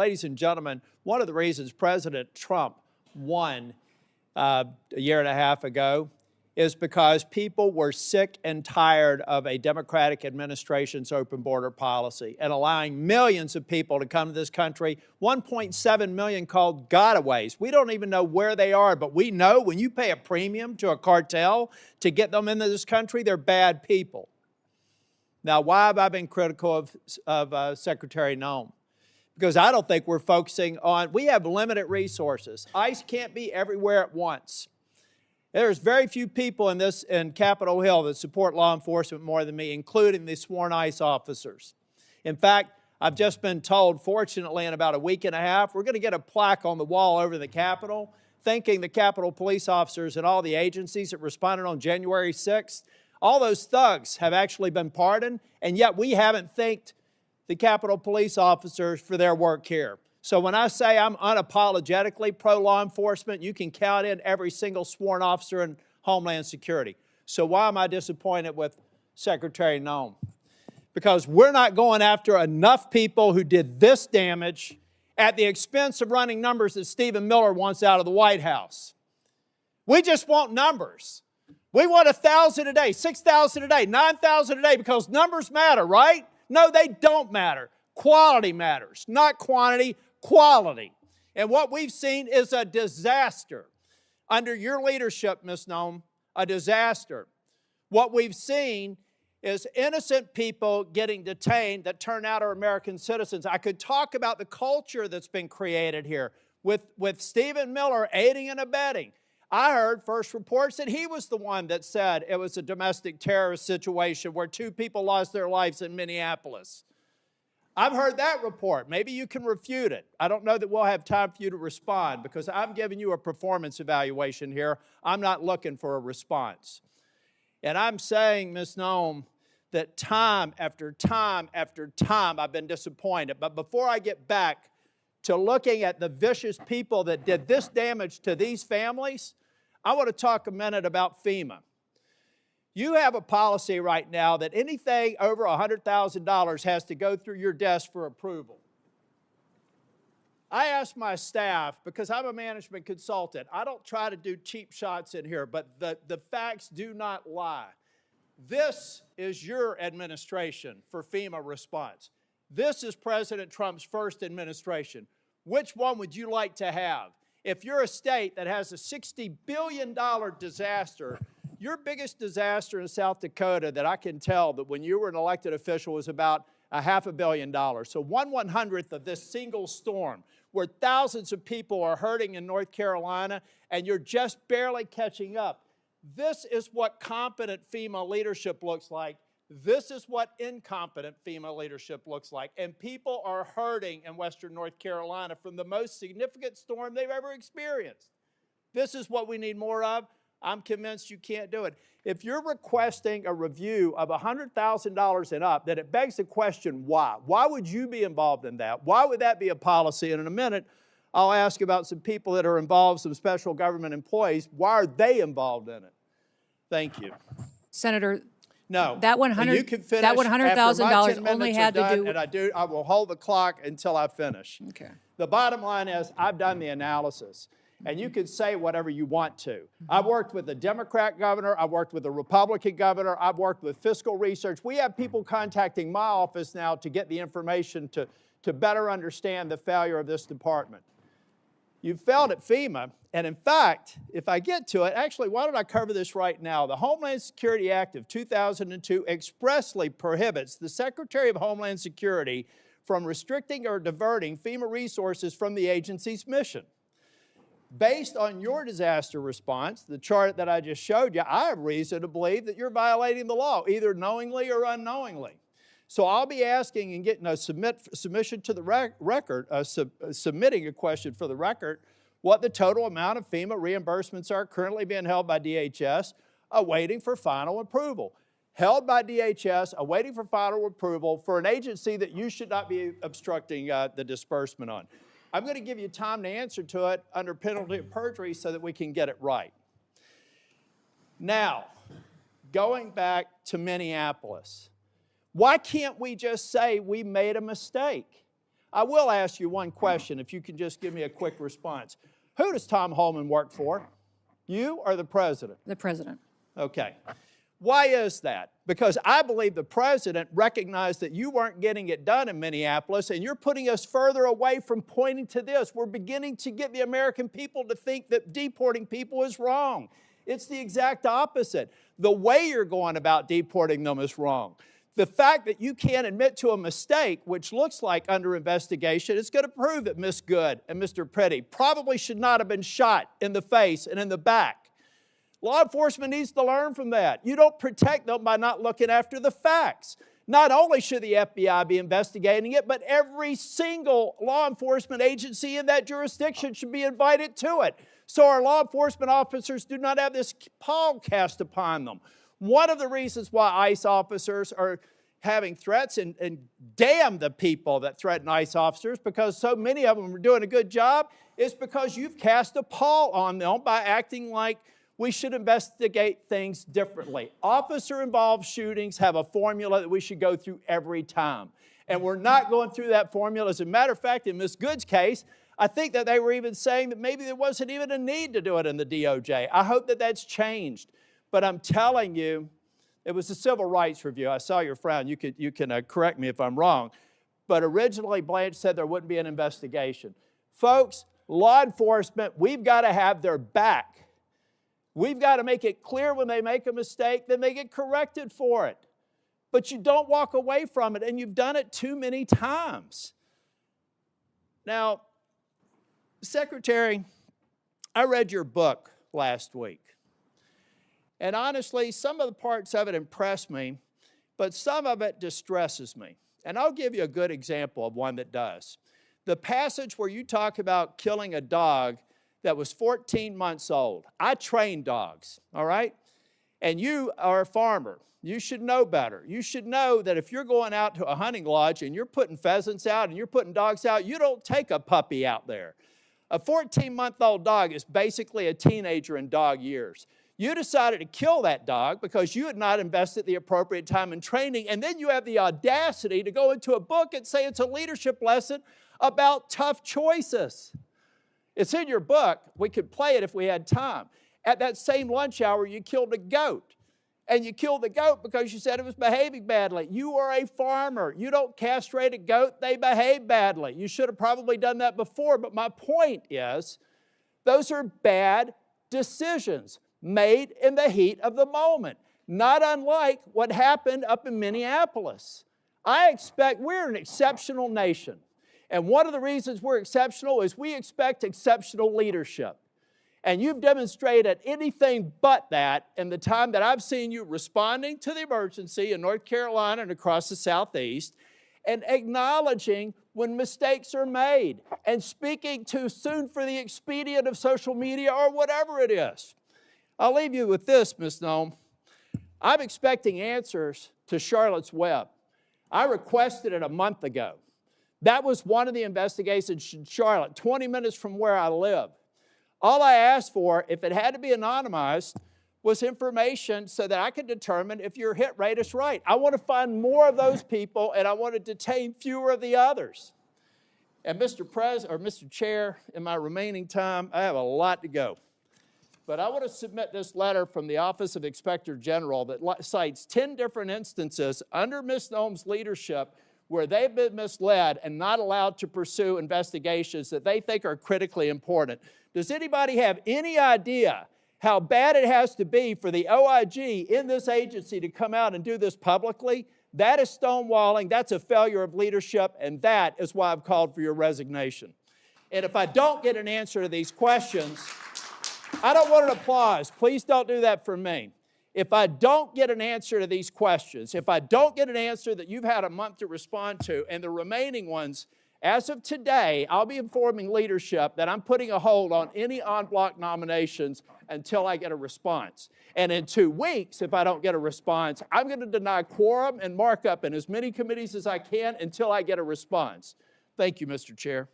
ladies and gentlemen, one of the reasons President Trump won a year and a half ago is because people were sick and tired of a Democratic administration's open border policy and allowing millions of people to come to this country, 1.7 million called gotaways. We don't even know where they are, but we know when you pay a premium to a cartel to get them into this country, they're bad people. Now, why have I been critical of Secretary Noem? Because I don't think we're focusing on, we have limited resources. ICE can't be everywhere at once. There's very few people in Capitol Hill that support law enforcement more than me, including the sworn ICE officers. In fact, I've just been told, fortunately, in about a week and a half, we're going to get a plaque on the wall over the Capitol, thanking the Capitol police officers and all the agencies that responded on January 6th. All those thugs have actually been pardoned, and yet we haven't thanked the Capitol police officers for their work here. So when I say I'm unapologetically pro-law enforcement, you can count in every single sworn officer in Homeland Security. So why am I disappointed with Secretary Noem? Because we're not going after enough people who did this damage at the expense of running numbers that Stephen Miller wants out of the White House. We just want numbers. We want 1,000 a day, 6,000 a day, 9,000 a day because numbers matter, right? No, they don't matter. Quality matters, not quantity, quality. And what we've seen is a disaster. Under your leadership, Ms. Noem, a disaster. What we've seen is innocent people getting detained that turn out are American citizens. I could talk about the culture that's been created here with Stephen Miller aiding and abetting. I heard first reports that he was the one that said it was a domestic terrorist situation where 2 people lost their lives in Minneapolis. I've heard that report. Maybe you can refute it. I don't know that we'll have time for you to respond because I'm giving you a performance evaluation here. I'm not looking for a response. And I'm saying, Ms. Noem, that time after time after time I've been disappointed. But before I get back to looking at the vicious people that did this damage to these families, I want to talk a minute about FEMA. You have a policy right now that anything over $100,000 has to go through your desk for approval. I asked my staff, because I'm a management consultant, I don't try to do cheap shots in here, but the facts do not lie. This is your administration for FEMA response. This is President Trump's first administration. Which one would you like to have? If you're a state that has a $60 billion disaster, your biggest disaster in South Dakota that I can tell that when you were an elected official was about $500 million. So 1/100th of this single storm where thousands of people are hurting in North Carolina and you're just barely catching up. This is what competent FEMA leadership looks like. This is what incompetent FEMA leadership looks like. And people are hurting in Western North Carolina from the most significant storm they've ever experienced. This is what we need more of. I'm convinced you can't do it. If you're requesting a review of $100,000 and up, then it begs the question, why? Why would you be involved in that? Why would that be a policy? And in a minute, I'll ask about some people that are involved, some special government employees. Why are they involved in it? Thank you. Senator, no, that $100,000 only had to do. And I will hold the clock until I finish. Okay. The bottom line is I've done the analysis. And you can say whatever you want to. I've worked with a Democrat governor. I've worked with a Republican governor. I've worked with fiscal research. We have people contacting my office now to get the information to better understand the failure of this department. You failed at FEMA. And in fact, if I get to it, actually, why don't I cover this right now? The Homeland Security Act of 2002 expressly prohibits the Secretary of Homeland Security from restricting or diverting FEMA resources from the agency's mission. Based on your disaster response, the chart that I just showed you, I have reason to believe that you're violating the law, either knowingly or unknowingly. So I'll be asking and getting a submission to the record, submitting a question for the record, what the total amount of FEMA reimbursements are currently being held by DHS, awaiting for final approval. Held by DHS, awaiting for final approval for an agency that you should not be obstructing the disbursement on. I'm going to give you time to answer to it under penalty of perjury so that we can get it right. Now, going back to Minneapolis, why can't we just say we made a mistake? I will ask you one question, if you can just give me a quick response. Who does Thom Holman work for? You or the president? The president. Okay. Why is that? Because I believe the president recognized that you weren't getting it done in Minneapolis, and you're putting us further away from pointing to this. We're beginning to get the American people to think that deporting people is wrong. It's the exact opposite. The way you're going about deporting them is wrong. The fact that you can't admit to a mistake, which looks like under investigation, is going to prove that Miss Good and Mr. Pretty probably should not have been shot in the face and in the back. Law enforcement needs to learn from that. You don't protect them by not looking after the facts. Not only should the FBI be investigating it, but every single law enforcement agency in that jurisdiction should be invited to it, so our law enforcement officers do not have this pall cast upon them. One of the reasons why ICE officers are having threats, and damn the people that threaten ICE officers, because so many of them are doing a good job, is because you've cast a pall on them by acting like we should investigate things differently. Officer-involved shootings have a formula that we should go through every time. And we're not going through that formula. As a matter of fact, in Ms. Good's case, I think that they were even saying that maybe there wasn't even a need to do it in the DOJ. I hope that that's changed. But I'm telling you, it was a civil rights review. I saw your frown. You can correct me if I'm wrong. But originally, Blanche said there wouldn't be an investigation. Folks, law enforcement, we've got to have their back. We've got to make it clear when they make a mistake, then they get corrected for it. But you don't walk away from it, and you've done it too many times. Now, Secretary, I read your book last week. And honestly, some of the parts of it impressed me, but some of it distresses me. And I'll give you a good example of one that does. The passage where you talk about killing a dog that was 14 months old. I train dogs, all right? And you are a farmer. You should know better. You should know that if you're going out to a hunting lodge and you're putting pheasants out and you're putting dogs out, you don't take a puppy out there. A 14-month-old dog is basically a teenager in dog years. You decided to kill that dog because you had not invested the appropriate time in training, and then you have the audacity to go into a book and say it's a leadership lesson about tough choices. It's in your book. We could play it if we had time. At that same lunch hour, you killed a goat. And you killed the goat because you said it was behaving badly. You are a farmer. You don't castrate a goat. They behave badly. You should have probably done that before. But my point is, those are bad decisions made in the heat of the moment, not unlike what happened up in Minneapolis. We're an exceptional nation. And one of the reasons we're exceptional is we expect exceptional leadership. And you've demonstrated anything but that in the time that I've seen you responding to the emergency in North Carolina and across the Southeast, and acknowledging when mistakes are made, and speaking too soon for the expedient of social media or whatever it is. I'll leave you with this, Ms. Noem. I'm expecting answers to Charlotte's Web. I requested it a month ago. That was one of the investigations in Charlotte, 20 minutes from where I live. All I asked for, if it had to be anonymized, was information so that I could determine if your hit rate is right. I want to find more of those people, and I want to detain fewer of the others. And Mr. Chair, in my remaining time, I have a lot to go. But I want to submit this letter from the Office of Inspector General that cites 10 different instances under Ms. Noem's leadership where they've been misled and not allowed to pursue investigations that they think are critically important. Does anybody have any idea how bad it has to be for the OIG in this agency to come out and do this publicly? That is stonewalling, that's a failure of leadership, and that is why I've called for your resignation. And if I don't get an answer to these questions, I don't want an applause. Please don't do that for me. If I don't get an answer to these questions, if I don't get an answer that you've had a month to respond to, and the remaining ones, as of today, I'll be informing leadership that I'm putting a hold on any en-bloc nominations until I get a response. And in 2 weeks, if I don't get a response, I'm going to deny quorum and markup in as many committees as I can until I get a response. Thank you, Mr. Chair.